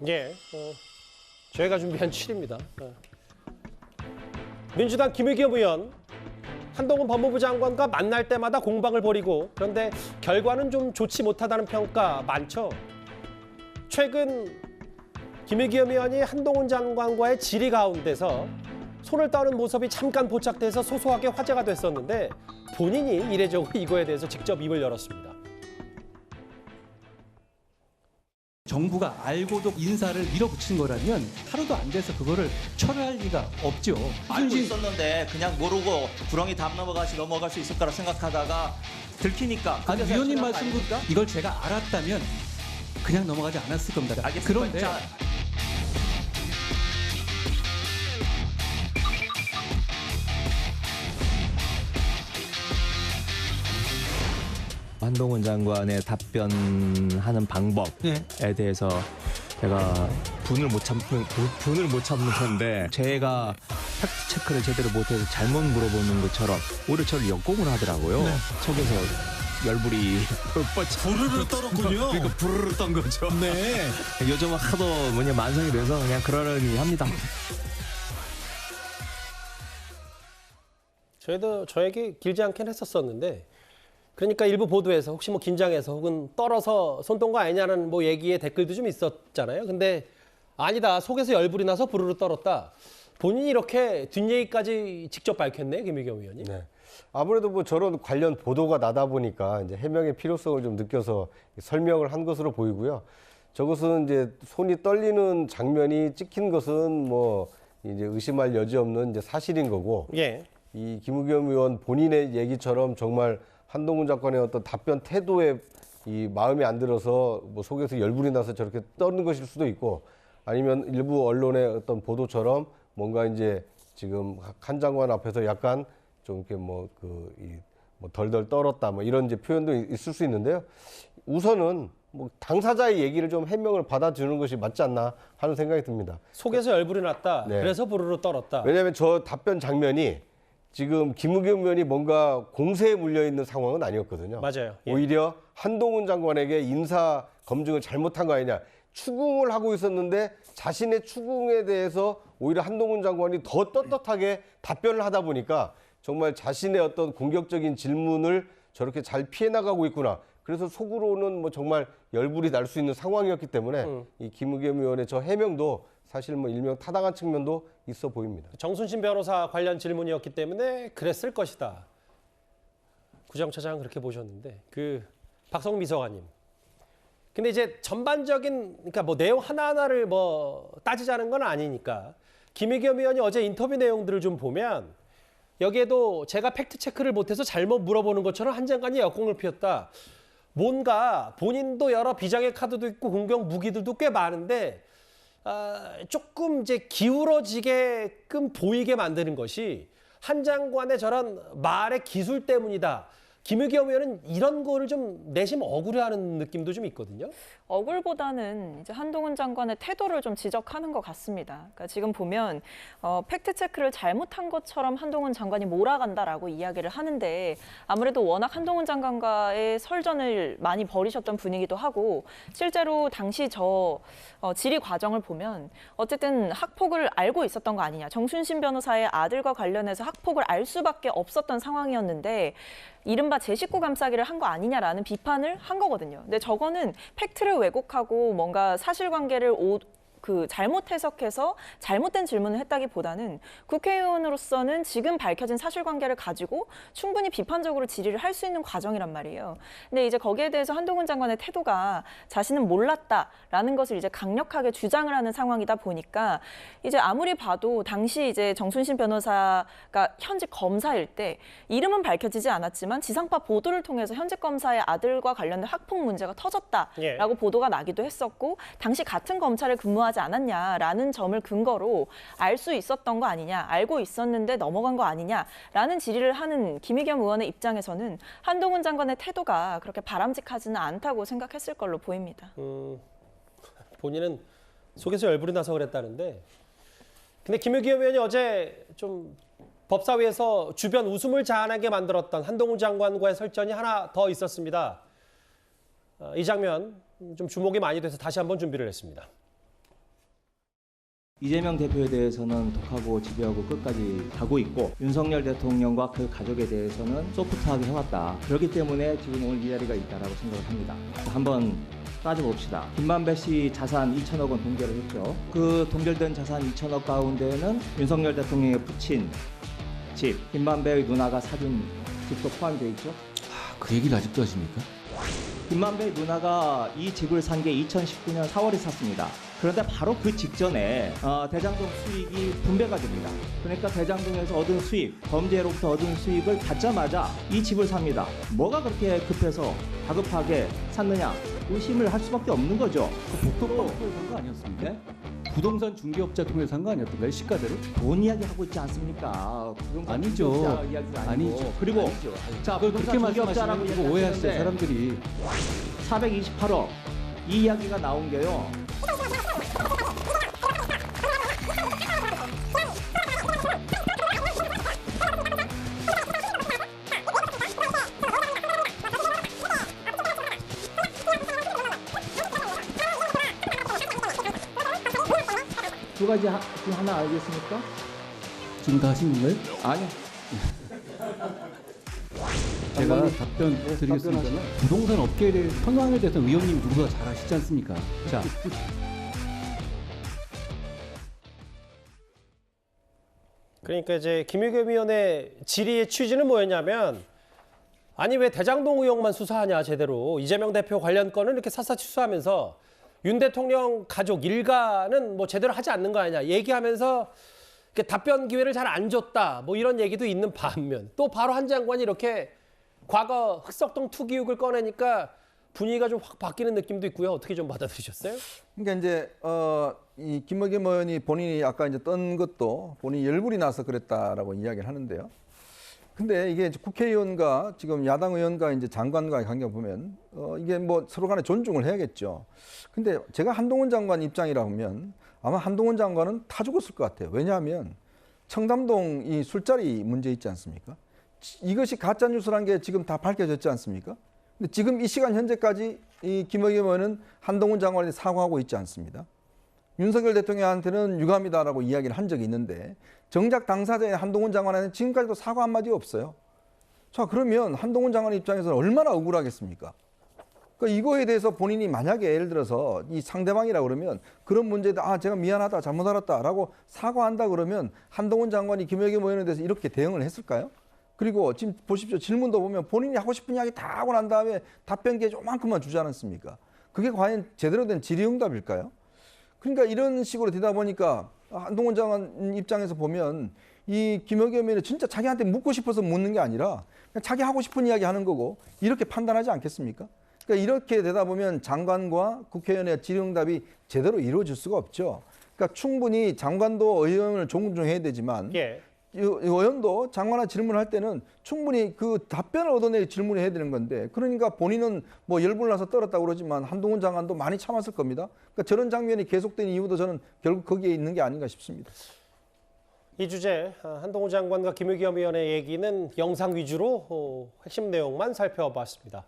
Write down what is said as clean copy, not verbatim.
예, 저희가 준비한 7입니다. 민주당 김의겸 의원, 한동훈 법무부 장관과 만날 때마다 공방을 벌이고 그런데 결과는 좀 좋지 못하다는 평가 많죠. 최근 김의겸 의원이 한동훈 장관과의 질의 가운데서 손을 떠는 모습이 잠깐 포착돼서 소소하게 화제가 됐었는데 본인이 이례적으로 이거에 대해서 직접 입을 열었습니다. 정부가 알고도 인사를 밀어붙인 거라면 하루도 안 돼서 그거를 철회할 리가 없죠. 알고 있었는데 그냥 모르고 구렁이 담 넘어갈 수 있을 거라 생각하다가 들키니까. 아니, 위원님 말씀도 이걸 제가 알았다면 그냥 넘어가지 않았을 겁니다. 알겠습니다. 그런데 자, 한동훈 장관의 답변하는 방법에 대해서 제가 분을 못 참는 건데 제가 팩트 체크를 제대로 못해서 잘못 물어보는 것처럼 오히려 저를 역공을 하더라고요. 속에서 열불이 부르르 떨었군요. 그러니까 부르르 떤 거죠. 네. 요즘은 하도 만성이 돼서 그냥 그러려니 합니다. 저희도 저에게 길지 않긴 했었었는데 그러니까 일부 보도에서 혹시 긴장해서 혹은 떨어서 손동 거 아니냐는 얘기에 댓글도 좀 있었잖아요. 근데 아니다. 속에서 열불이 나서 부르르 떨었다. 본인이 이렇게 뒷얘기까지 직접 밝혔네, 김의겸 의원이. 네. 아무래도 저런 관련 보도가 나다 보니까 이제 해명의 필요성을 좀 느껴서 설명을 한 것으로 보이고요. 저것은 이제 손이 떨리는 장면이 찍힌 것은 이제 의심할 여지 없는 이제 사실인 거고. 예. 이 김의겸 의원 본인의 얘기처럼 정말 한동훈 장관의 어떤 답변 태도에 이 마음에 안 들어서 속에서 열불이 나서 저렇게 떠는 것일 수도 있고 아니면 일부 언론의 어떤 보도처럼 뭔가 이제 지금 한 장관 앞에서 약간 좀 이렇게 덜덜 떨었다 이런 이제 표현도 있을 수 있는데요. 우선은 당사자의 얘기를 좀 해명을 받아주는 것이 맞지 않나 하는 생각이 듭니다. 속에서 열불이 났다. 네. 그래서 부르르 떨었다. 왜냐하면 저 답변 장면이 지금 김의겸 의원이 뭔가 공세에 물려 있는 상황은 아니었거든요. 맞아요. 예. 오히려 한동훈 장관에게 인사 검증을 잘못한 거 아니냐. 추궁을 하고 있었는데 자신의 추궁에 대해서 오히려 한동훈 장관이 더 떳떳하게 답변을 하다 보니까 정말 자신의 어떤 공격적인 질문을 저렇게 잘 피해 나가고 있구나. 그래서 속으로는 정말 열불이 날 수 있는 상황이었기 때문에 이 김의겸 의원의 저 해명도 사실 일명 타당한 측면도 있어 보입니다. 정순신 변호사 관련 질문이었기 때문에 그랬을 것이다. 구정처장은 그렇게 보셨는데 박성민 비서관님. 근데 이제 전반적인 그러니까 내용 하나하나를 따지자는 건 아니니까 김의겸 의원이 어제 인터뷰 내용들을 좀 보면 여기에도 제가 팩트 체크를 못해서 잘못 물어보는 것처럼 한 장관이 역공을 피웠다. 뭔가 본인도 여러 비장의 카드도 있고 공격 무기들도 꽤 많은데 조금 이제 기울어지게끔 보이게 만드는 것이 한 장관의 저런 말의 기술 때문이다. 김의겸 의원은 이런 거를 좀 내심 억울해하는 느낌도 좀 있거든요. 억울보다는 이제 한동훈 장관의 태도를 좀 지적하는 것 같습니다. 그러니까 지금 보면 팩트 체크를 잘못한 것처럼 한동훈 장관이 몰아간다라고 이야기를 하는데 아무래도 워낙 한동훈 장관과의 설전을 많이 벌이셨던 분이기도 하고 실제로 당시 질의 과정을 보면 어쨌든 학폭을 알고 있었던 거 아니냐. 정순신 변호사의 아들과 관련해서 학폭을 알 수밖에 없었던 상황이었는데 이른바 제 식구 감싸기를 한 거 아니냐라는 비판을 한 거거든요. 근데 저거는 팩트를 왜곡하고 뭔가 사실관계를 잘못 해석해서 잘못된 질문을 했다기보다는 국회의원으로서는 지금 밝혀진 사실관계를 가지고 충분히 비판적으로 질의를 할 수 있는 과정이란 말이에요. 근데 이제 거기에 대해서 한동훈 장관의 태도가 자신은 몰랐다라는 것을 이제 강력하게 주장을 하는 상황이다 보니까 이제 아무리 봐도 당시 이제 정순신 변호사가 현직 검사일 때 이름은 밝혀지지 않았지만 지상파 보도를 통해서 현직 검사의 아들과 관련된 학폭 문제가 터졌다라고 보도가 나기도 했었고 당시 같은 검찰에 근무하지 않았냐라는 점을 근거로 알 수 있었던 거 아니냐, 알고 있었는데 넘어간 거 아니냐라는 질의를 하는 김의겸 의원의 입장에서는 한동훈 장관의 태도가 그렇게 바람직하지는 않다고 생각했을 걸로 보입니다. 본인은 속에서 열불이 나서 그랬다는데 근데 김의겸 의원이 어제 좀 법사위에서 주변 웃음을 자아내게 만들었던 한동훈 장관과의 설전이 하나 더 있었습니다. 이 장면 좀 주목이 많이 돼서 다시 한번 준비를 했습니다. 이재명 대표에 대해서는 독하고 집요하고 끝까지 가고 있고 윤석열 대통령과 그 가족에 대해서는 소프트하게 해왔다. 그렇기 때문에 지금 오늘 이 자리가 있다라고 생각을 합니다. 한번 따져봅시다. 김만배 씨 자산 2천억 원 동결을 했죠. 그 동결된 자산 2천억 가운데에는 윤석열 대통령의 부친 집, 김만배의 누나가 사준 집도 포함되어 있죠. 그 얘기를 아직도 하십니까? 김만배 누나가 이 집을 산 게 2019년 4월에 샀습니다. 그런데 바로 그 직전에 대장동 수익이 분배가 됩니다. 그러니까 대장동에서 얻은 수익, 범죄로부터 얻은 수익을 받자마자 이 집을 삽니다. 뭐가 그렇게 급해서 다급하게 샀느냐? 의심을 할 수밖에 없는 거죠. 복도로 산 거 아니었습니까? 네? 부동산 중개업자 통해서 산 거 아니었던가요? 시가대로? 돈 이야기 하고 있지 않습니까? 부동산 아니죠. 중개업자 이야기가 아니고. 아니죠. 그리고 아니죠. 자, 그걸 부동산 그렇게 중개업자라고 말씀하시면 이거 오해하시죠, 얘기하시는데 사람들이. 428억 이 이야기가 나온 게요. 두 가지 중 하나 알겠습니까? 지금 다 하신 건가요? 아니요. 제가 답변 드리겠습니다. 부동산 업계에 대해 현황에 대해서 의원님 누구보다 잘 아시지 않습니까? 자, 그러니까 이제 김의겸 위원의 질의의 취지는 뭐였냐면 아니 왜 대장동 의혹만 수사하냐 제대로 이재명 대표 관련 건은 이렇게 샅샅이 수사하면서 윤 대통령 가족 일가는 뭐 제대로 하지 않는 거 아니냐 얘기하면서 이렇게 답변 기회를 잘 안 줬다 뭐 이런 얘기도 있는 반면 또 바로 한 장관이 이렇게 과거 흑석동 투기 의혹을 꺼내니까 분위기가 좀 확 바뀌는 느낌도 있고요. 어떻게 좀 받아들이셨어요? 그러니까 이제 이 김의겸 의원이 본인이 아까 이제 떤 것도 본인이 열불이 나서 그랬다라고 이야기를 하는데요. 근데 이게 이제 국회의원과 지금 야당 의원과 이제 장관과의 관계를 보면 이게 뭐 서로 간에 존중을 해야겠죠. 근데 제가 한동훈 장관 입장이라 하면 아마 한동훈 장관은 타 죽었을 것 같아요. 왜냐하면 청담동 이 술자리 문제 있지 않습니까? 이것이 가짜 뉴스란 게 지금 다 밝혀졌지 않습니까? 근데 지금 이 시간 현재까지 이 김의겸 의원은 한동훈 장관이 사과하고 있지 않습니다. 윤석열 대통령한테는 유감이다라고 이야기를 한 적이 있는데 정작 당사자인 한동훈 장관에는 지금까지도 사과 한마디 없어요. 자, 그러면 한동훈 장관 입장에서는 얼마나 억울하겠습니까? 그러니까 이거에 대해서 본인이 만약에 예를 들어서 이 상대방이라 그러면 그런 문제에 제가 미안하다, 잘못 알았다라고 사과한다 그러면 한동훈 장관이 김의겸 의원에 대해서 이렇게 대응을 했을까요? 그리고 지금 보십시오. 질문도 보면 본인이 하고 싶은 이야기 다 하고 난 다음에 답변기에 조만큼만 주지 않았습니까? 그게 과연 제대로 된 질의응답일까요? 그러니까 이런 식으로 되다 보니까 한동훈 장관 입장에서 보면 이 김의겸 의원이 진짜 자기한테 묻고 싶어서 묻는 게 아니라 그냥 자기 하고 싶은 이야기 하는 거고 이렇게 판단하지 않겠습니까? 그러니까 이렇게 되다 보면 장관과 국회의원의 질의응답이 제대로 이루어질 수가 없죠. 그러니까 충분히 장관도 의원을 존중해야 되지만 예. 의원도 장관한테 질문할 때는 충분히 그 답변을 얻어내고 질문을 해야 되는 건데 그러니까 본인은 뭐 열불 나서 떨었다고 그러지만 한동훈 장관도 많이 참았을 겁니다. 그러니까 저런 장면이 계속된 이유도 저는 결국 거기에 있는 게 아닌가 싶습니다. 이 주제 한동훈 장관과 김의겸 의원의 얘기는 영상 위주로 핵심 내용만 살펴봤습니다.